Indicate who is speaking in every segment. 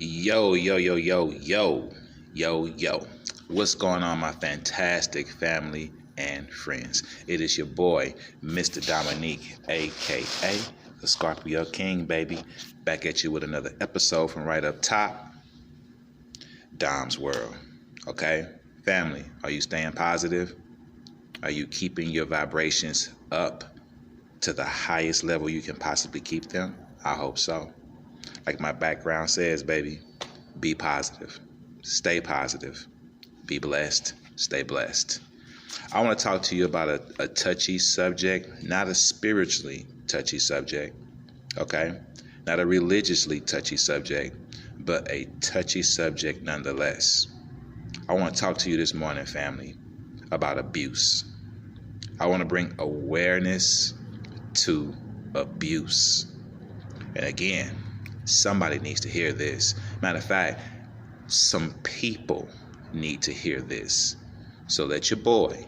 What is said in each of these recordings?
Speaker 1: Yo, yo, yo, yo, yo, yo, yo. What's going on, my fantastic family and friends? It is your boy, Mr. Dominique, aka the Scorpio King, baby. Back at you with another episode from right up top, Dom's World. Okay? Family, are you staying positive? Are you keeping your vibrations up to the highest level you can possibly keep them? I hope so. Like my background says, baby, be positive, stay positive, be blessed, stay blessed. I want to talk to you about a touchy subject, not a spiritually touchy subject, okay? Not a religiously touchy subject, but a touchy subject nonetheless. I want to talk to you this morning, family, about abuse. I want to bring awareness to abuse. And again, somebody needs to hear this. Matter of fact, some people need to hear this. So let your boy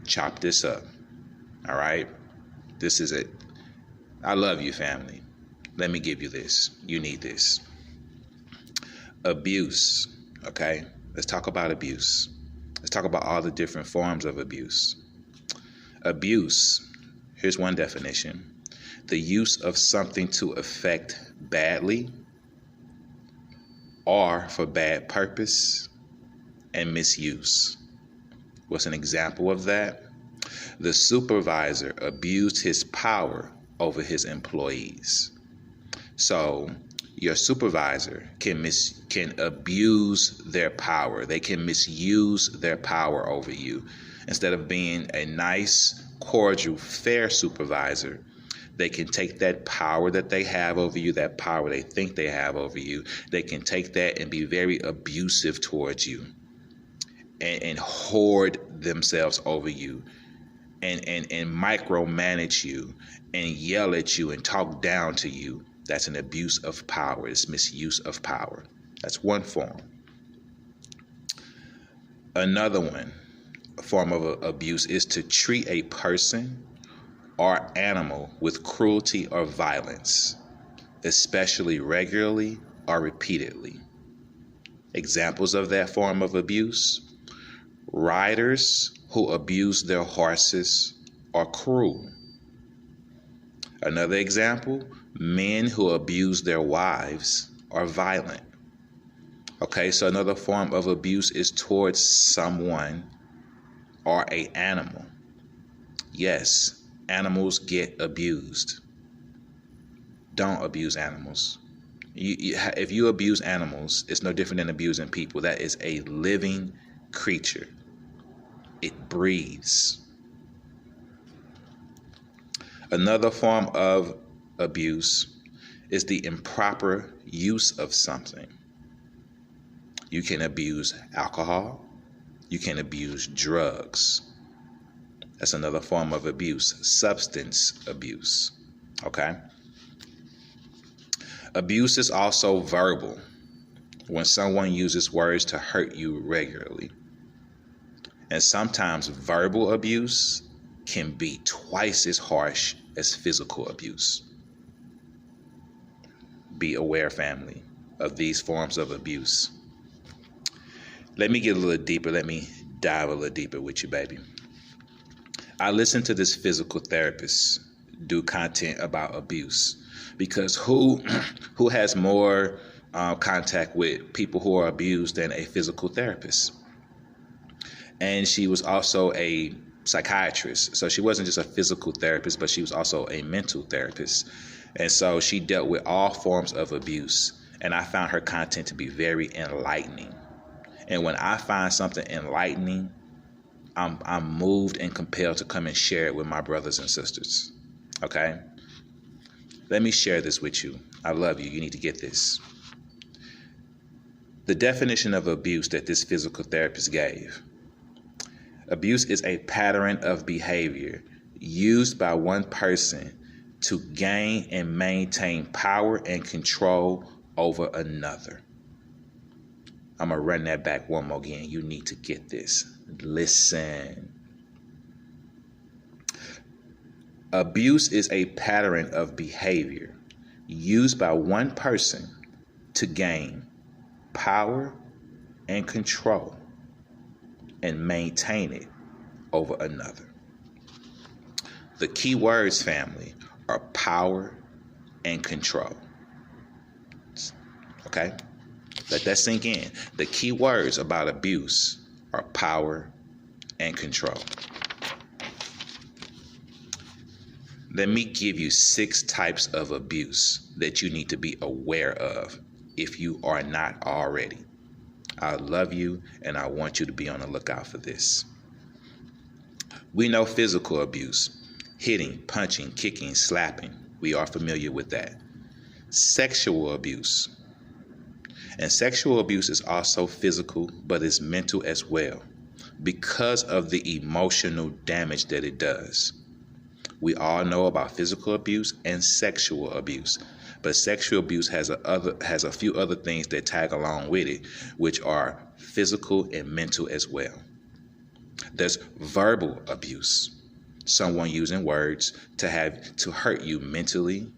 Speaker 1: chop this up. All right? This is it. I love you, family. Let me give you this. You need this. Abuse. Okay? Let's talk about abuse. Let's talk about all the different forms of abuse. Abuse. Here's one definition. The use of something to affect badly or for bad purpose and misuse. What's an example of that? The supervisor abused his power over his employees. So your supervisor can abuse their power. They can misuse their power over you. Instead of being a nice, cordial, fair supervisor, they can take that power that they have over you, that power they think they have over you. They can take that and be very abusive towards you and hoard themselves over you and micromanage you and yell at you and talk down to you. That's an abuse of power. It's misuse of power. That's one form. Another one, a form of abuse, is to treat a person or animal with cruelty or violence, especially regularly or repeatedly. Examples of that form of abuse: riders who abuse their horses are cruel. Another example, men who abuse their wives are violent. Okay, so another form of abuse is towards someone or an animal. Yes, animals get abused. Don't abuse animals. If you abuse animals, it's no different than abusing people. That is a living creature. It breathes. Another form of abuse is the improper use of something. You can abuse alcohol. You can abuse drugs. That's another form of abuse, substance abuse, okay? Abuse is also verbal, when someone uses words to hurt you regularly. And sometimes verbal abuse can be twice as harsh as physical abuse. Be aware, family, of these forms of abuse. Let me get a little deeper. Let me dive a little deeper with you, baby. I listen to this physical therapist do content about abuse because who has more contact with people who are abused than a physical therapist? And she was also a psychiatrist. So she wasn't just a physical therapist, but she was also a mental therapist. And so she dealt with all forms of abuse. And I found her content to be very enlightening. And when I find something enlightening, I'm moved and compelled to come and share it with my brothers and sisters. Okay? Let me share this with you. I love you. You need to get this. The definition of abuse that this physical therapist gave. Abuse is a pattern of behavior used by one person to gain and maintain power and control over another. I'm going to run that back one more again. You need to get this. Listen. Abuse is a pattern of behavior used by one person to gain power and control and maintain it over another. The key words, family, are power and control. Okay? Let that sink in. The key words about abuse are power and control. Let me give you 6 types of abuse that you need to be aware of if you are not already. I love you, and I want you to be on the lookout for this. We know physical abuse: hitting, punching, kicking, slapping. We are familiar with that. Sexual abuse. And sexual abuse is also physical, but it's mental as well, because of the emotional damage that it does. We all know about physical abuse and sexual abuse, but sexual abuse has a few other things that tag along with it, which are physical and mental as well. There's verbal abuse, someone using words to hurt you mentally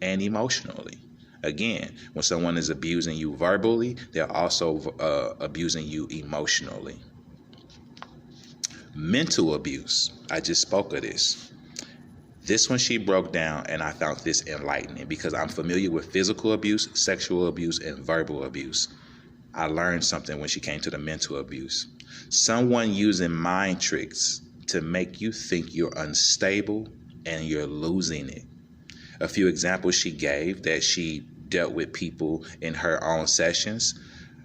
Speaker 1: and emotionally. Again, when someone is abusing you verbally, they're also abusing you emotionally. Mental abuse, I just spoke of this. This one she broke down, and I found this enlightening because I'm familiar with physical abuse, sexual abuse, and verbal abuse. I learned something when she came to the mental abuse. Someone using mind tricks to make you think you're unstable and you're losing it. A few examples she gave that she dealt with people in her own sessions.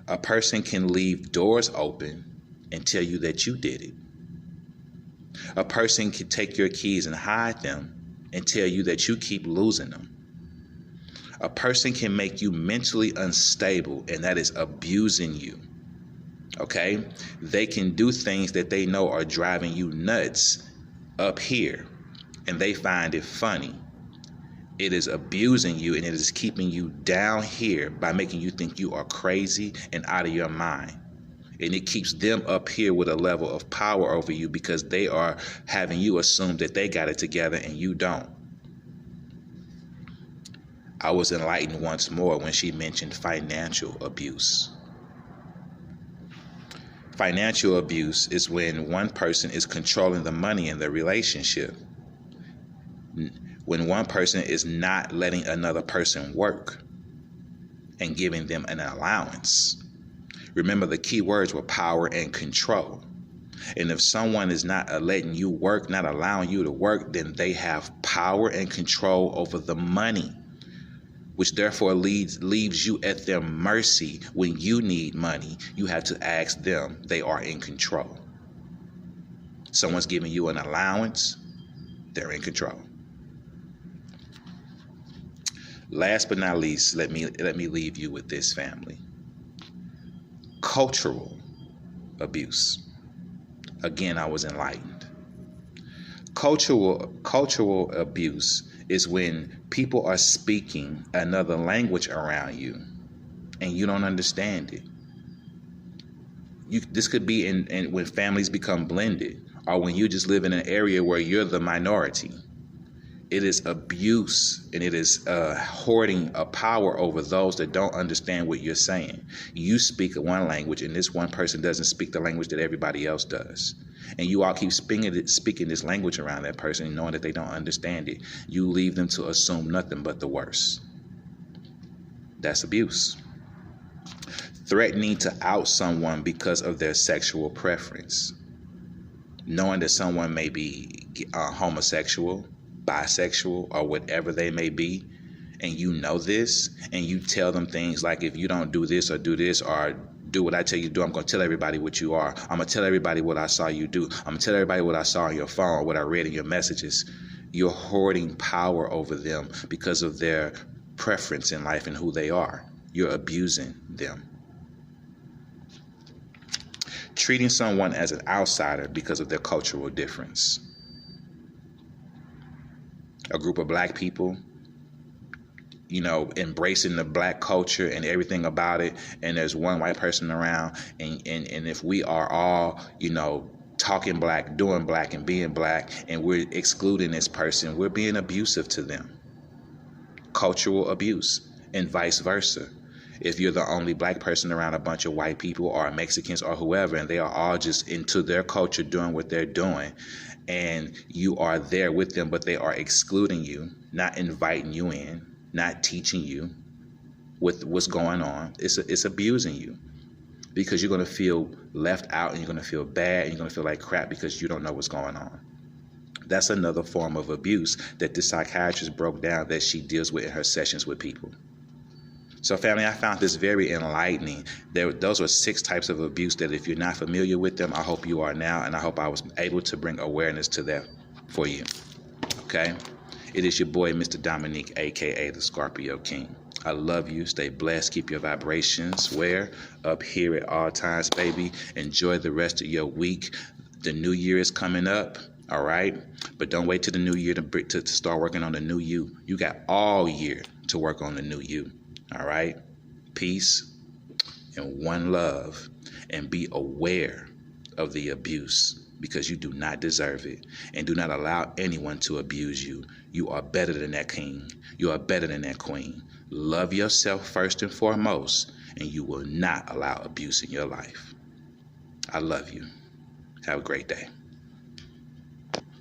Speaker 1: A person can leave doors open and tell you that you did it. A person can take your keys and hide them and tell you that you keep losing them. A person can make you mentally unstable, and that is abusing you. Okay? They can do things that they know are driving you nuts up here, and they find it funny. It is abusing you, and it is keeping you down here by making you think you are crazy and out of your mind. And it keeps them up here with a level of power over you because they are having you assume that they got it together and you don't. I was enlightened once more when she mentioned financial abuse. Financial abuse is when one person is controlling the money in the relationship. When one person is not letting another person work and giving them an allowance. Remember, the key words were power and control. And if someone is not letting you work, not allowing you to work, then they have power and control over the money, which therefore leaves you at their mercy. When you need money, you have to ask them. They are in control. Someone's giving you an allowance, they're in control. Last but not least, let me leave you with this, family. Cultural abuse. Again, I was enlightened. Cultural abuse is when people are speaking another language around you and you don't understand it. This could be in when families become blended, or when you just live in an area where you're the minority. It is abuse, and it is hoarding a power over those that don't understand what you're saying. You speak one language, and this one person doesn't speak the language that everybody else does. And you all keep speaking this language around that person, knowing that they don't understand it. You leave them to assume nothing but the worst. That's abuse. Threatening to out someone because of their sexual preference. Knowing that someone may be homosexual, bisexual, or whatever they may be, and you know this, and you tell them things like, if you don't do this or do what I tell you to do, I'm going to tell everybody what you are. I'm going to tell everybody what I saw you do. I'm going to tell everybody what I saw on your phone or what I read in your messages. You're hoarding power over them because of their preference in life and who they are. You're abusing them. Treating someone as an outsider because of their cultural difference. A group of black people, embracing the black culture and everything about it, and there's one white person around, and if we are all, talking black, doing black, and being black, and we're excluding this person, we're being abusive to them. Cultural abuse, and vice versa. If you're the only black person around a bunch of white people or Mexicans or whoever, and they are all just into their culture doing what they're doing, and you are there with them, but they are excluding you, not inviting you in, not teaching you with what's going on, it's abusing you, because you're going to feel left out and you're going to feel bad and you're going to feel like crap because you don't know what's going on. That's another form of abuse that the psychiatrist broke down that she deals with in her sessions with people. So family, I found this very enlightening. Those were 6 types of abuse that if you're not familiar with them, I hope you are now, and I hope I was able to bring awareness to that for you. Okay? It is your boy, Mr. Dominique, a.k.a. the Scorpio King. I love you. Stay blessed. Keep your vibrations where? Up here at all times, baby. Enjoy the rest of your week. The new year is coming up, all right? But don't wait till the new year to start working on the new you. You got all year to work on the new you, all right? Peace and one love. And be aware of the abuse, because you do not deserve it. And do not allow anyone to abuse you. You are better than that king. You are better than that queen. Love yourself first and foremost, and you will not allow abuse in your life. I love you. Have a great day.